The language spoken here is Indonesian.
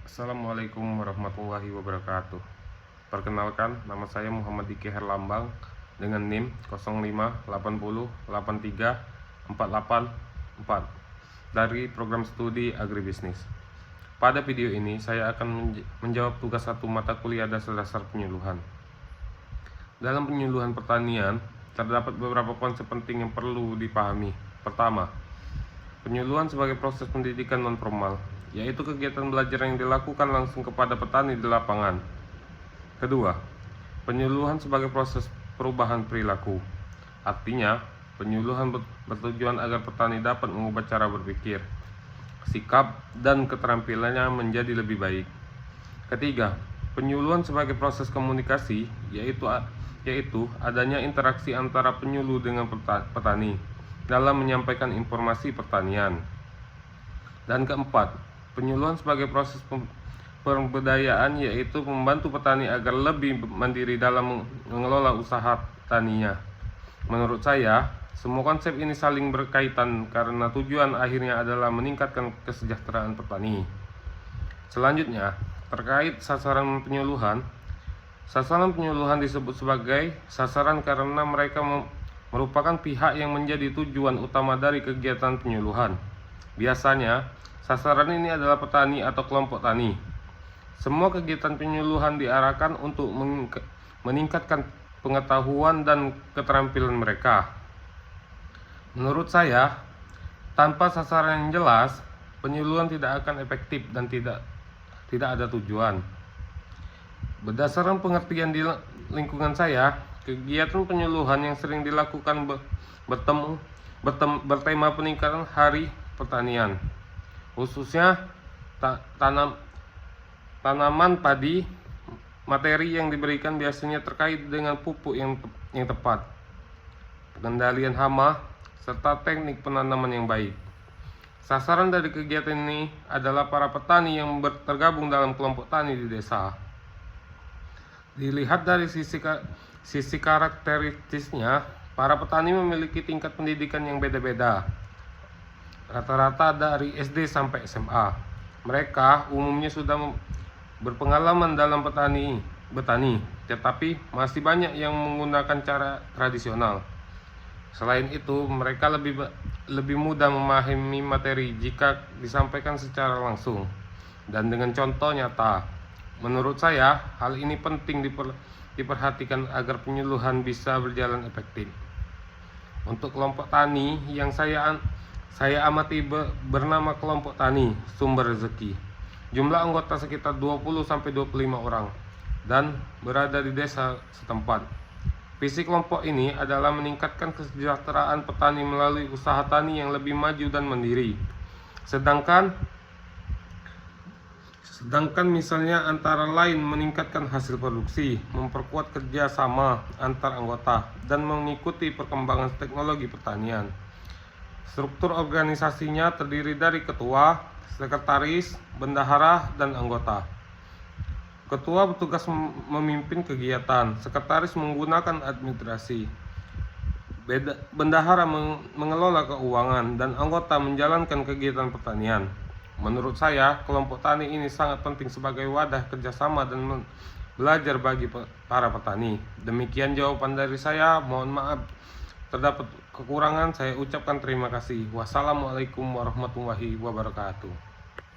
Assalamualaikum warahmatullahi wabarakatuh. Perkenalkan, nama saya Muhammad Diki Herlambang dengan NIM 0580834844 dari program studi agribisnis. Pada video ini saya akan menjawab tugas satu mata kuliah dasar-dasar penyuluhan. Dalam penyuluhan pertanian, terdapat beberapa konsep penting yang perlu dipahami. Pertama, penyuluhan sebagai proses pendidikan non-formal, yaitu kegiatan belajar yang dilakukan langsung kepada petani di lapangan. Kedua, penyuluhan sebagai proses perubahan perilaku. Artinya, penyuluhan bertujuan agar petani dapat mengubah cara berpikir, sikap, dan keterampilannya menjadi lebih baik. Ketiga, penyuluhan sebagai proses komunikasi, yaitu adanya interaksi antara penyuluh dengan petani dalam menyampaikan informasi pertanian. Dan keempat, penyuluhan sebagai proses pemberdayaan, yaitu membantu petani agar lebih mandiri dalam mengelola usaha taninya. Menurut saya, semua konsep ini saling berkaitan karena tujuan akhirnya adalah meningkatkan kesejahteraan petani. Selanjutnya, terkait sasaran penyuluhan. Sasaran penyuluhan disebut sebagai sasaran karena mereka merupakan pihak yang menjadi tujuan utama dari kegiatan penyuluhan. Biasanya, sasaran ini adalah petani atau kelompok tani. Semua kegiatan penyuluhan diarahkan untuk meningkatkan pengetahuan dan keterampilan mereka. Menurut saya, tanpa sasaran yang jelas, penyuluhan tidak akan efektif dan tidak ada tujuan. Berdasarkan pengertian di lingkungan saya, kegiatan penyuluhan yang sering dilakukan bertema peningkatan hari pertanian, khususnya tanaman padi. Materi yang diberikan biasanya terkait dengan pupuk yang tepat, pengendalian hama, serta teknik penanaman yang baik. Sasaran dari kegiatan ini adalah para petani yang tergabung dalam kelompok tani di desa. Dilihat dari sisi karakteristiknya, para petani memiliki tingkat pendidikan yang beda-beda, rata-rata dari SD sampai SMA. Mereka umumnya sudah berpengalaman dalam bertani, tetapi masih banyak yang menggunakan cara tradisional. Selain itu, mereka lebih mudah memahami materi jika disampaikan secara langsung dan dengan contoh nyata. Menurut saya, hal ini penting diperhatikan agar penyuluhan bisa berjalan efektif. Untuk kelompok tani yang saya amati bernama kelompok tani Sumber Rezeki. Jumlah anggota sekitar 20-25 orang dan berada di desa setempat. Visi kelompok ini adalah meningkatkan kesejahteraan petani melalui usaha tani yang lebih maju dan mandiri. Sedangkan misalnya antara lain meningkatkan hasil produksi, memperkuat kerjasama antar anggota, dan mengikuti perkembangan teknologi pertanian. Struktur organisasinya terdiri dari ketua, sekretaris, bendahara, dan anggota. Ketua bertugas memimpin kegiatan, sekretaris menggunakan administrasi, bendahara mengelola keuangan, dan anggota menjalankan kegiatan pertanian. Menurut saya, kelompok tani ini sangat penting sebagai wadah kerjasama dan belajar bagi para petani. Demikian jawaban dari saya. Mohon maaf terdapat kekurangan. Saya ucapkan terima kasih. Wassalamualaikum warahmatullahi wabarakatuh.